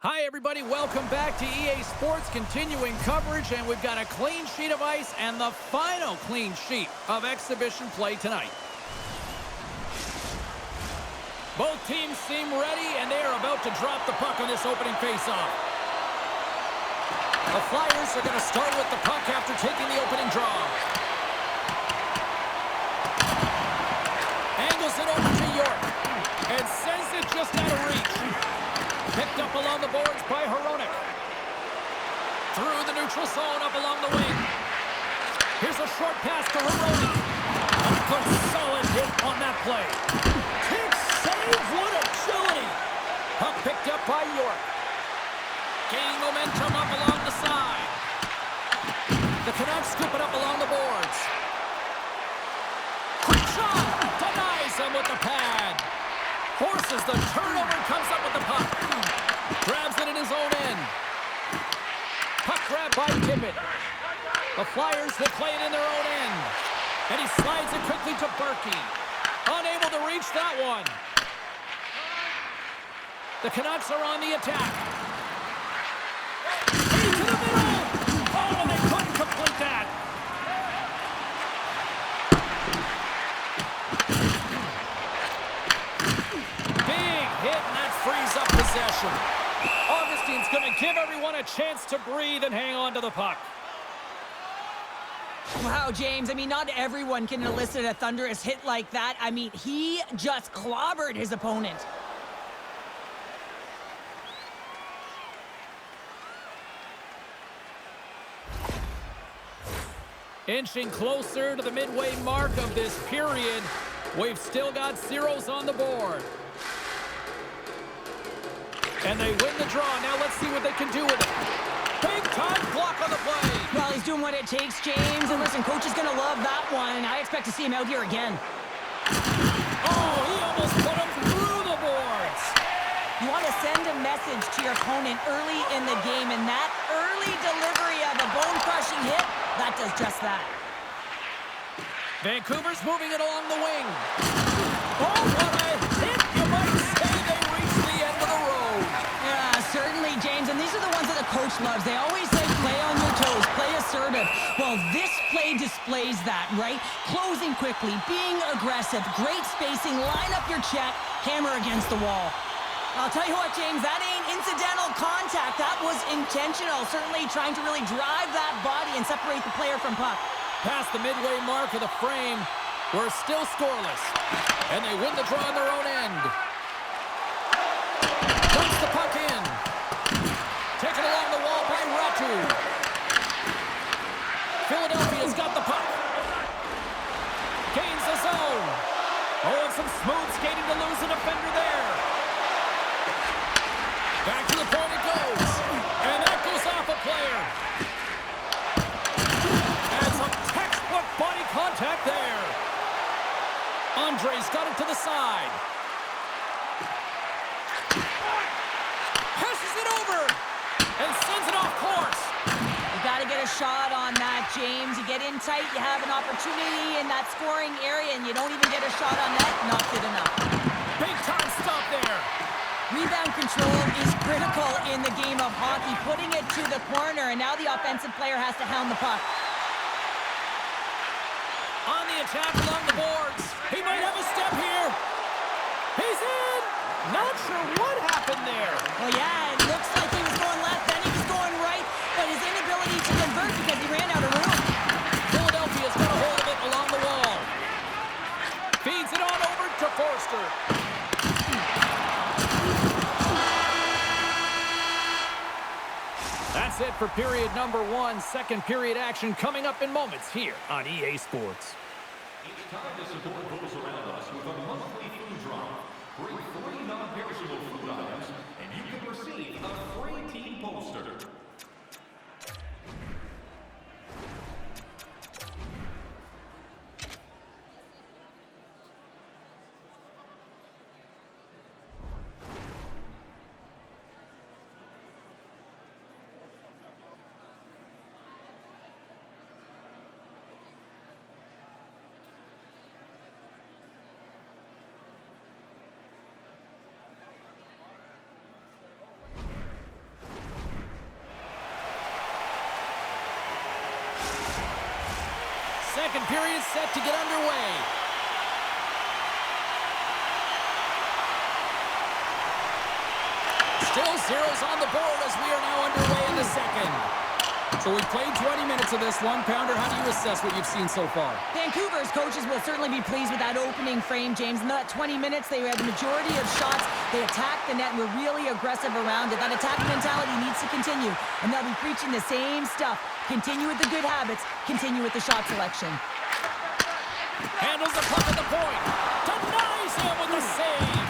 Hi, everybody. Welcome back to EA Sports, continuing coverage, and we've got a clean sheet of ice and the final clean sheet of exhibition play tonight. Both teams seem ready, and they are about to drop the puck on this opening faceoff. The Flyers are going to start with the puck after taking the opening draw. Angles it over to York and sends it just out of reach. Picked up along the boards by Hronek. Through the neutral zone, up along the wing. Here's a short pass to Hronek. A good solid hit on that play. Kick save, what agility. Puck picked up by York. Gaining momentum up along the side. The Canucks scoop it up along the boards. Quick shot. Denies him with the pad. Forces the turnover, comes up with the puck. Grabs it in his own end. Puck grab by Tippett. The Flyers will play it in their own end. And he slides it quickly to Berkey. Unable to reach that one. The Canucks are on the attack. Into the middle. Oh, and they couldn't complete that. Hit, and that frees up possession. Augustine's going to give everyone a chance to breathe and hang on to the puck. Wow, James, I mean, not everyone can elicit a thunderous hit like that. I mean, he just clobbered his opponent. Inching closer to the midway mark of this period. We've still got zeros on the board. And they win the draw. Now let's see what they can do with it. Big time block on the play. Well, he's doing what it takes, James. And listen, coach is going to love that one. I expect to see him out here again. Oh, he almost put him through the boards. You want to send a message to your opponent early in the game, and that early delivery of a bone-crushing hit, that does just that. Vancouver's moving it along the wing. Oh, what a hit! You might say they reached the end of the road. Yeah, certainly, James. And these are the ones that the coach loves. They always say play on your toes, play assertive. Well, this play displays that, right? Closing quickly, being aggressive, great spacing, line up your check, hammer against the wall. I'll tell you what, James, that ain't incidental contact. That was intentional, certainly trying to really drive that body and separate the player from puck. Past the midway mark of the frame, we're still scoreless. And they win the draw on their own end. Dumps the puck in. Taken along the wall by Ratu. Philadelphia's got the puck. Gains the zone. Oh, and some smooth skating to lose a defender there. Back to the point it goes. And that goes off a player. And some textbook body contact there. Andre's got it to the side. Passes it over. And sends it off course. You got to get a shot on that, James. You get in tight, you have an opportunity in that scoring area, and you don't even get a shot on net. Not good enough. Big time stop there. Rebound control is critical in the game of hockey. Putting it to the corner, and now the offensive player has to hound the puck. On the attack along the boards. He might have a step here. He's in. Not sure what happened there. Well, yeah, it looks like he was going left, then he was going right, but his inability to convert because he ran out of room. Philadelphia's got a hold of it along the wall. Feeds it on over to Forster. That's it for period number one. Second period action coming up in moments here on EA Sports. It's time to support those around us with a monthly food drive. Bring 3 non-perishable food items, and you can receive a free team poster. second period set to get underway. Still zeros on the board as we are now underway in the second. So we played 20 minutes of this one. Pounder, how do you assess what you've seen so far? Vancouver's coaches will certainly be pleased with that opening frame, James. In that 20 minutes, they had the majority of shots. They attacked the net and were really aggressive around it. That attack mentality needs to continue, and they'll be preaching the same stuff. Continue with the good habits. Continue with the shot selection. Handles the puck at the point. Denies him with the save.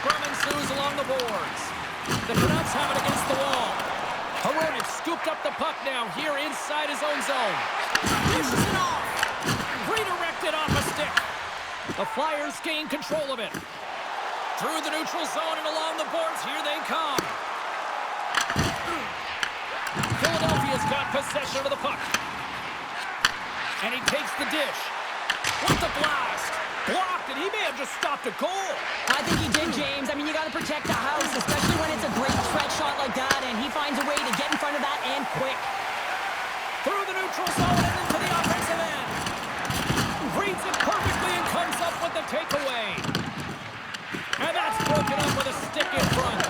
Scrum ensues along the boards. The Canucks have it against the wall. Hronek scooped up the puck now here inside his own zone. Pushes it off. Redirected off a stick. The Flyers gain control of it. Through the neutral zone and along the boards, here they come. Philadelphia's got possession of the puck. And he takes the dish. With the blast. Blocked, and he may have just stopped a goal. I think he did, James. I mean, you got to protect the house, especially when it's a great stretch shot like that, and he finds a way to get in front of that and quick. Through the neutral zone and into the offensive end. Reads it perfectly and comes up with the takeaway. And that's broken up with a stick in front.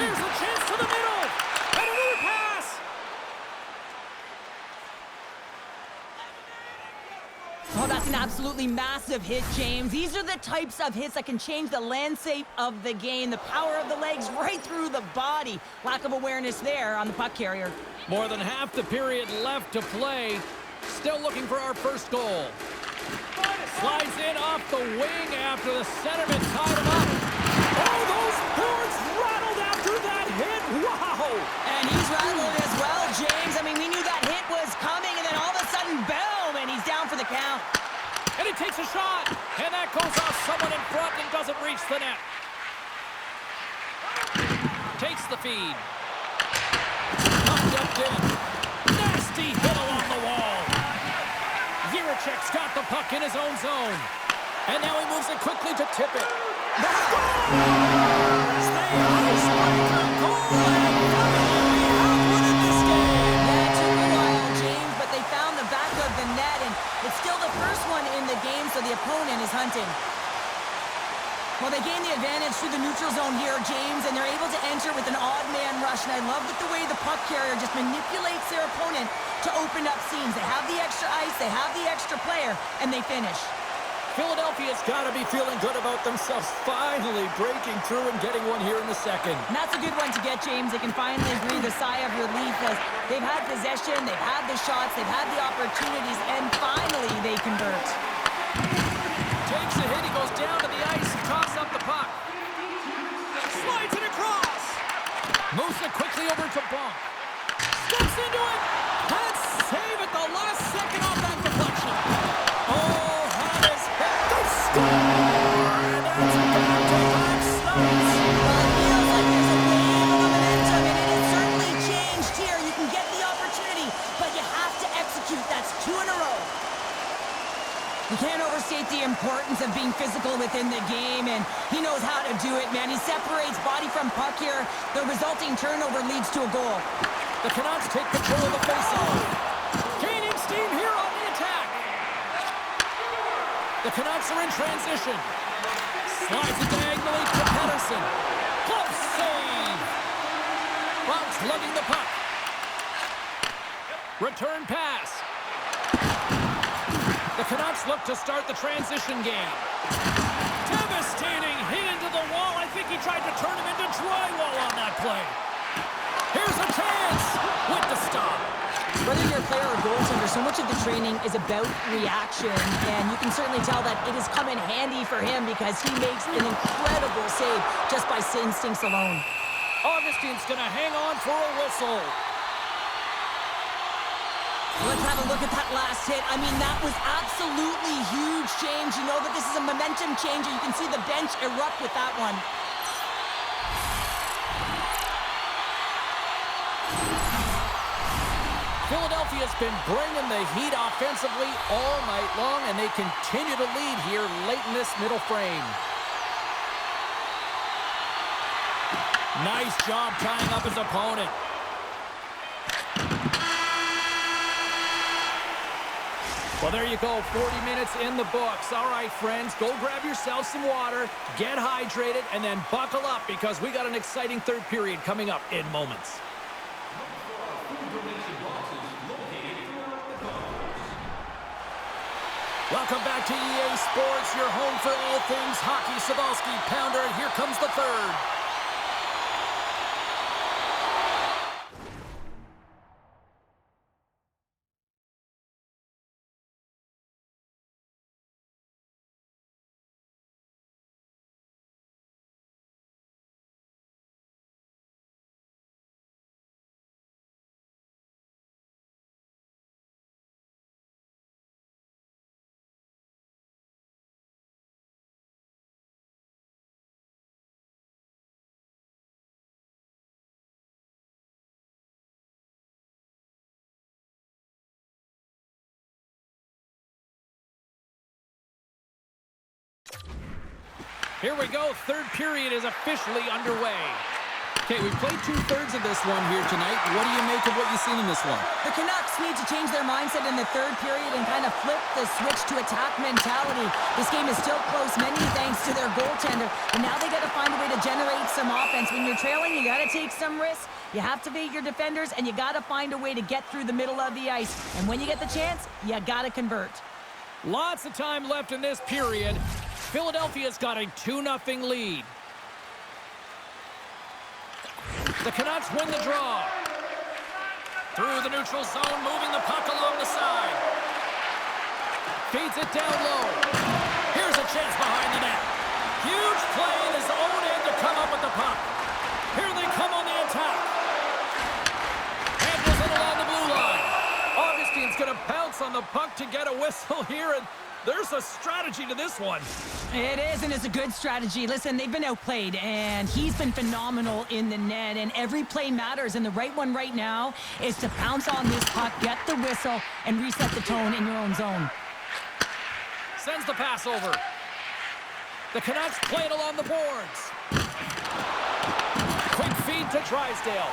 Here's a chance to the middle. And another pass. Oh, that's an absolutely massive hit, James. These are the types of hits that can change the landscape of the game. The power of the legs right through the body. Lack of awareness there on the puck carrier. More than half the period left to play. Still looking for our first goal. Slides in off the wing after the centerman tied him up. Oh, those boards rattled after that hit. Wow! And he's rattled as well, James. I mean, we knew that hit was coming, and then all of a sudden, boom, and he's down for the count. And he takes a shot. And that goes off someone in front and doesn't reach the net. Takes the feed. Knocked up in. Nasty hit along the wall. Jiricek's got the puck in his own zone. And now he moves it quickly to tip it. The Stars! They strike a goal and finally outwitted this game. Yeah, it took a while, James, but they found the back of the net, and it's still the first one in the game, so the opponent is hunting. Well, they gain the advantage through the neutral zone here, James, and they're able to enter with an odd man rush, and I love the way the puck carrier just manipulates their opponent to open up seams. They have the extra ice, they have the extra player, and they finish. Philadelphia's got to be feeling good about themselves, finally breaking through and getting one here in the second. And that's a good one to get, James. They can finally breathe a sigh of relief as they've had possession, they've had the shots, they've had the opportunities, and finally they convert. Takes a hit, he goes down to the ice, tosses up the puck. Slides it across. Moves it quickly over to Bonk. Steps into it. And save at the last second off that deflection. Oh, that is hit. They score! And that's back-to-back stunts. Well, it feels like there's a wave of momentum, and it has certainly changed here. You can get the opportunity, but you have to execute. That's 2 in a row. You can't overstate the importance of being physical within the game, and he knows how to do it, man. He separates body from puck here. The resulting turnover leads to a goal. The Canucks take control of the faceoff. Gaining steam here on the attack. The Canucks are in transition. Slides it diagonally to Pettersson. Glove save. Bucks lugging the puck. Return pass. The Canucks look to start the transition game. Devastating hit into the wall. I think he tried to turn him into drywall on that play. Here's a chance with the stop. Whether you're a player or goaltender, so much of the training is about reaction, and you can certainly tell that it has come in handy for him because he makes an incredible save just by instincts alone. Augustine's going to hang on for a whistle. Let's have a look at that last hit. I mean, that was absolutely huge change. You know that this is a momentum changer. You can see the bench erupt with that one. Philadelphia's been bringing the heat offensively all night long, and they continue to lead here late in this middle frame. Nice job tying up his opponent. Well, there you go, 40 minutes in the books. All right, friends, go grab yourself some water, get hydrated, and then buckle up because we got an exciting third period coming up in moments. Welcome back to EA Sports, your home for all things hockey. Cybulski, Pounder, and here comes the third. Here we go. Third period is officially underway. Okay, we played two-thirds of this one here tonight. What do you make of what you've seen in this one? The Canucks need to change their mindset in the third period and kind of flip the switch to attack mentality. This game is still close, many thanks to their goaltender. And now they got to find a way to generate some offense. When you're trailing, you got to take some risks. You have to beat your defenders, and you got to find a way to get through the middle of the ice. And when you get the chance, you got to convert. Lots of time left in this period. Philadelphia's got a 2-0 lead. The Canucks win the draw. Through the neutral zone, moving the puck along the side. Feeds it down low. Here's a chance behind the net. Huge play in his own end to come up with the puck. Here they come on the attack. Handles it along the blue line. Augustine's going to pounce on the puck to get a whistle here, and there's a strategy to this one. It is, and it's a good strategy. Listen, they've been outplayed, and he's been phenomenal in the net, and every play matters, and the right one right now is to pounce on this puck, get the whistle, and reset the tone in your own zone. Sends the pass over. The Canucks play it along the boards. Quick feed to Drysdale.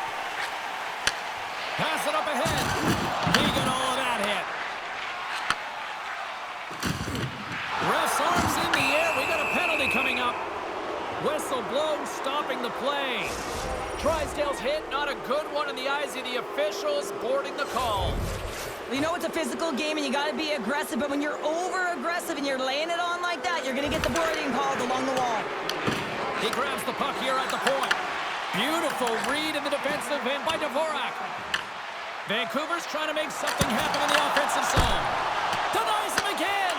Pass it up ahead. He got all of that hit. Ref's arms in the air. We got a penalty coming up. Whistle blown, stopping the play. Drysdale's hit, not a good one in the eyes of the officials, boarding the call. You know it's a physical game and you got to be aggressive, but when you're over-aggressive and you're laying it on like that, you're going to get the boarding called along the wall. He grabs the puck here at the point. Beautiful read in the defensive end by Dvorak. Vancouver's trying to make something happen in the offensive zone. Denies him again.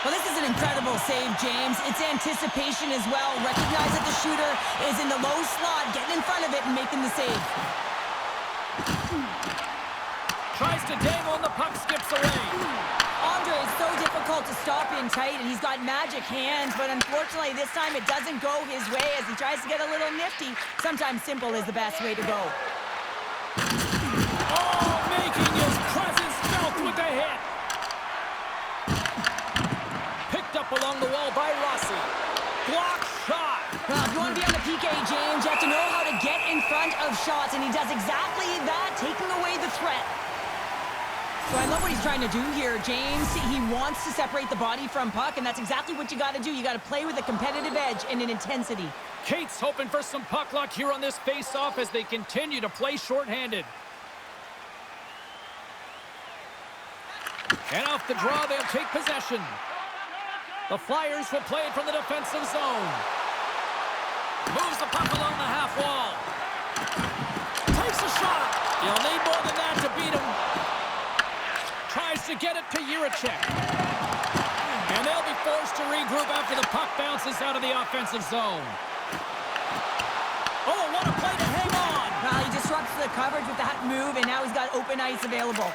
Well, this is an incredible save, James. It's anticipation as well. Recognize that the shooter is in the low slot, getting in front of it and making the save. Tries to dangle and the puck skips away. Andre is so difficult to stop in tight, and he's got magic hands, but unfortunately this time it doesn't go his way as he tries to get a little nifty. Sometimes simple is the best way to go. Oh, making his presence felt with the hit. Picked up along the wall by Rossi. Block shot. Well, if you want to be on the PK, James, you have to know how to get in front of shots, and he does exactly that, taking away the threat. So I love what he's trying to do here, James. He wants to separate the body from puck, and that's exactly what you got to do. You got to play with a competitive edge and an intensity. Cates hoping for some puck luck here on this face-off as they continue to play shorthanded. And off the draw, they'll take possession. The Flyers will play it from the defensive zone. Moves the puck along the half wall. Takes a shot. You'll need more than that to beat him. Tries to get it to Jiricek. And they'll be forced to regroup after the puck bounces out of the offensive zone. Oh, what a play to hang on. Well, he disrupts the coverage with that move, and now he's got open ice available.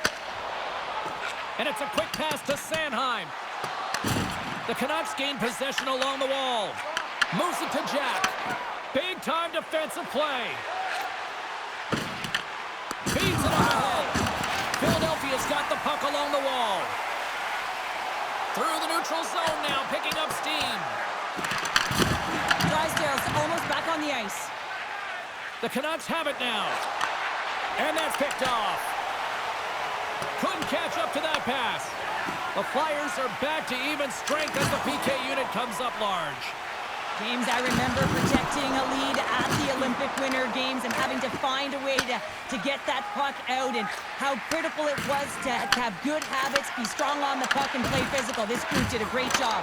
And it's a quick pass to Sanheim. The Canucks gain possession along the wall. Moves it to Jack. Big-time defensive play. Feeds it up ahead. Philadelphia's got the puck along the wall. Through the neutral zone now, picking up steam. Drysdale's almost back on the ice. The Canucks have it now. And that's picked off. Couldn't catch up to that pass. The Flyers are back to even strength as the PK unit comes up large. James, I remember protecting a lead at the Olympic Winter Games and having to find a way to get that puck out, and how critical it was to have good habits, be strong on the puck, and play physical. This group did a great job.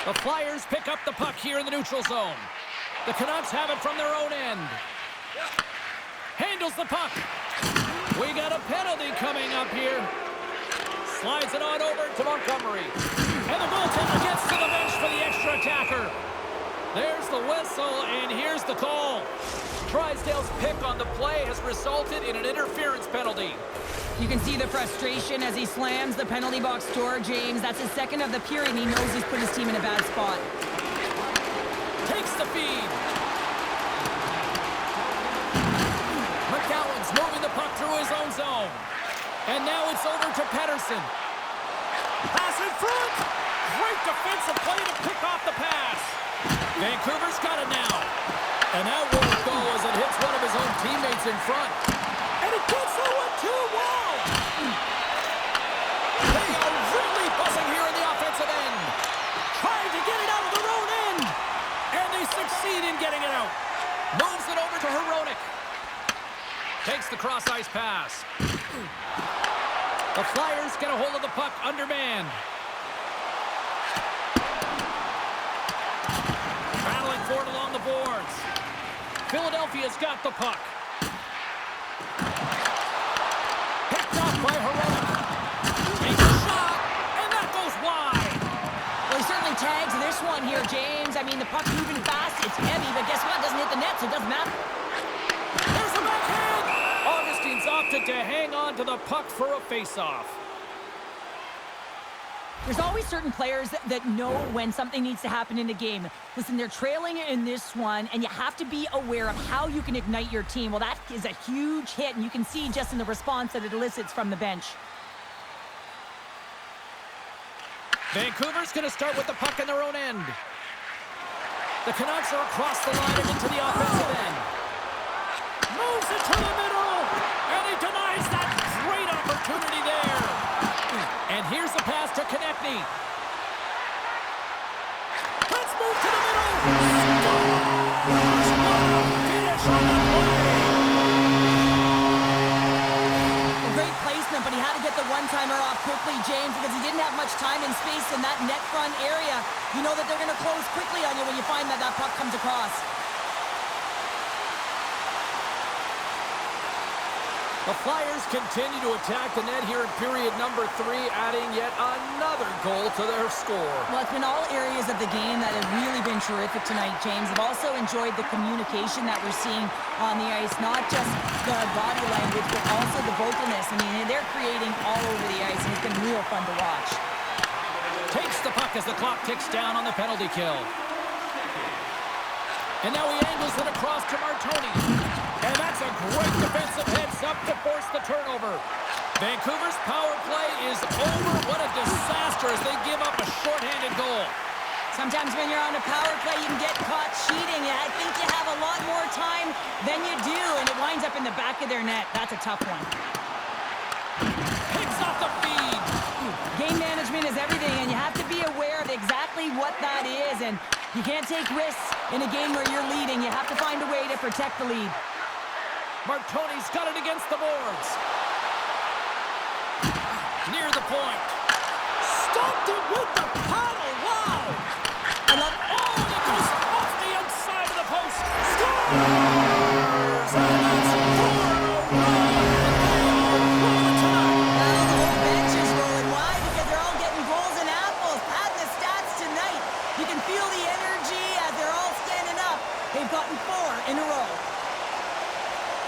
The Flyers pick up the puck here in the neutral zone. The Canucks have it from their own end. Handles the puck. We got a penalty coming up here. Slides it on over to Montgomery. And the goaltender gets to the bench for the extra attacker. There's the whistle, and here's the call. Drysdale's pick on the play has resulted in an interference penalty. You can see the frustration as he slams the penalty box door, James. That's his second of the period, and he knows he's put his team in a bad spot. Takes the feed. McGowan's moving the puck through his own zone. And now it's over to Pettersson. Pass in front. Great defensive play to pick off the pass. Vancouver's got it now. And that won't go as it hits one of his own teammates in front. And it gets the 1-2. Wow! They are really buzzing here in the offensive end. Trying to get it out of their own end. And they succeed in getting it out. Moves it over to Hronek. Takes the cross-ice pass. The Flyers get a hold of the puck undermanned. Battling for it along the boards. Philadelphia's got the puck. Picked up by Hronek. Takes a shot, and that goes wide. Well, he certainly tags this one here, James. I mean, the puck's moving fast, it's heavy, but guess what? It doesn't hit the net, so it doesn't matter. There's a backhand! Augustine's opted to hang on to the puck for a face-off. There's always certain players that know when something needs to happen in the game. Listen, they're trailing in this one, and you have to be aware of how you can ignite your team. Well, that is a huge hit, and you can see just in the response that it elicits from the bench. Vancouver's going to start with the puck in their own end. The Canucks are across the line and into the offensive end. Moves it to the middle, and he denies that great opportunity there. And here's the pass to Konechny. Let's move to the middle. Finish on the play. A great placement, but he had to get the one-timer off quickly, James, because he didn't have much time and space in that net front area. You know that they're going to close quickly on you when you find that puck comes across. The Flyers continue to attack the net here in period number 3, adding yet another goal to their score. Well, it's been all areas of the game that have really been terrific tonight, James. I've also enjoyed the communication that we're seeing on the ice, not just the body language, but also the vocalness. I mean, they're creating all over the ice, and it's been real fun to watch. Takes the puck as the clock ticks down on the penalty kill. And now he angles it across to Martoni. And that's a great defensive heads-up to force the turnover. Vancouver's power play is over. What a disaster as they give up a shorthanded goal. Sometimes when you're on a power play, you can get caught cheating. And I think you have a lot more time than you do, and it winds up in the back of their net. That's a tough one. Picks off the feed. Game management is everything, and you have to be aware of exactly what that is. And you can't take risks in a game where you're leading. You have to find a way to protect the lead. Martoni's got it against the boards. Near the point. Stopped it with the paddle. Wow. I love it. Oh, and it goes off the outside of the post. Scores! And that's 4 in a row. Now the whole bench is rolling. Why? Because they're all getting goals and apples. Padding the stats tonight. You can feel the energy as they're all standing up. They've gotten 4 in a row.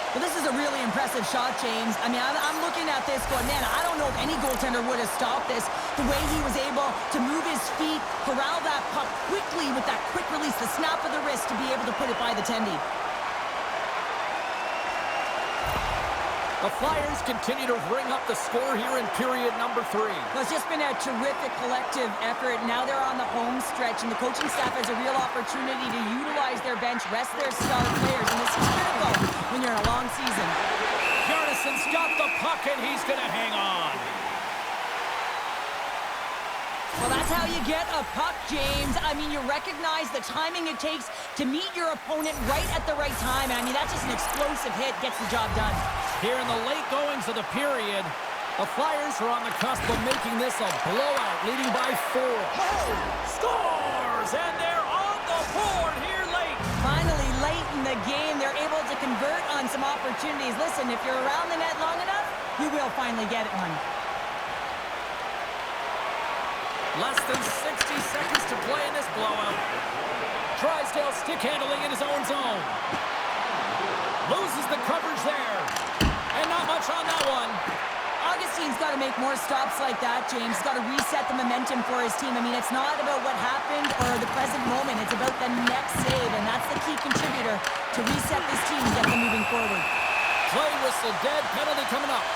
Well, this is a really impressive shot, James. I mean, I'm looking at this going, man, I don't know if any goaltender would have stopped this. The way he was able to move his feet, corral that puck quickly with that quick release, the snap of the wrist to be able to put it by the tendy. The Flyers continue to ring up the score here in period number 3. Well, it's just been a terrific collective effort. Now they're on the home stretch, and the coaching staff has a real opportunity to utilize their bench, rest their star players, and this is critical when you're in a long season. Bjarnason's got the puck, and he's going to hang on. Well, that's how you get a puck, James. I mean, you recognize the timing it takes to meet your opponent right at the right time. I mean, that's just an explosive hit, gets the job done. Here in the late goings of the period, the Flyers are on the cusp of making this a blowout, leading by 4. Scores! And they're on the board here late. Finally, late in the game, they're able to convert on some opportunities. Listen, if you're around the net long enough, you will finally get it, one. Less than 60 seconds to play in this blowout. Drysdale stick handling in his own zone. Loses the coverage there. And not much on that one. Augustine's got to make more stops like that, James. He's got to reset the momentum for his team. I mean, it's not about what happened or the present moment. It's about the next save, and that's the key contributor to reset this team and get them moving forward. Play whistle dead, penalty coming up.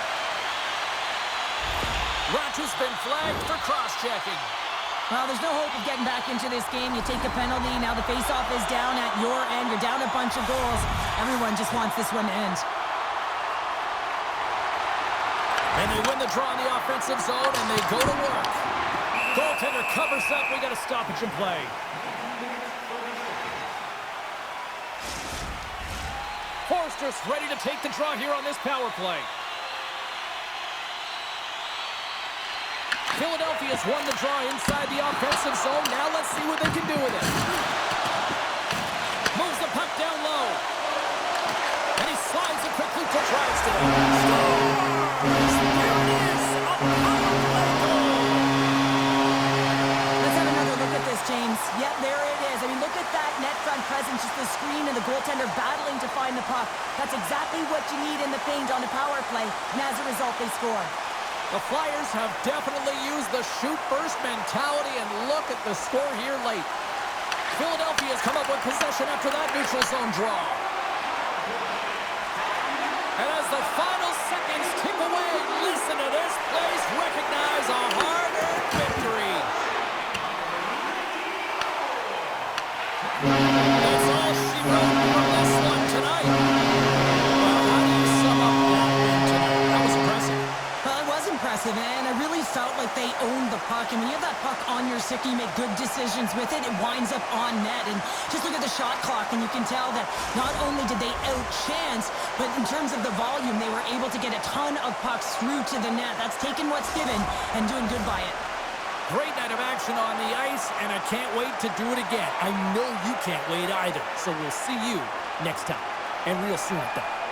Ratch's been flagged for cross-checking. Well, there's no hope of getting back into this game. You take a penalty, now the face-off is down at your end. You're down a bunch of goals. Everyone just wants this one to end. And they win the draw in the offensive zone, and they go to work. Goaltender covers up. We got a stoppage in play. Forster's ready to take the draw here on this power play. Philadelphia's won the draw inside the offensive zone. Now let's see what they can do with it. Moves the puck down low. And he slides it quickly to Drysdale. Scores! There it is! A power play goal! Let's have another look at this, James. Yep, there it is. I mean, look at that net front presence, just the screen and the goaltender battling to find the puck. That's exactly what you need in the paint on a power play, and as a result, they score. The Flyers have definitely used the shoot-first mentality, and look at the score here late. Philadelphia's come up with possession after that neutral zone draw. And as the final seconds tick away, listen to this place recognize a hard-earned victory. That's all she wrote from this one tonight. Well, how do you sum up that win tonight? That was impressive. Well, it was impressive, and I really felt like they owned the puck. And when you have that puck on your stick, you make good decisions with it. It winds up on net. And just look at the shot clock, and you can tell that not only did they outchance, but in terms of the volume, they were able to get a ton of pucks through to the net. That's taking what's given and doing good by it. Great night of action on the ice, and I can't wait to do it again. I know you can't wait either. So we'll see you next time, and real soon at that.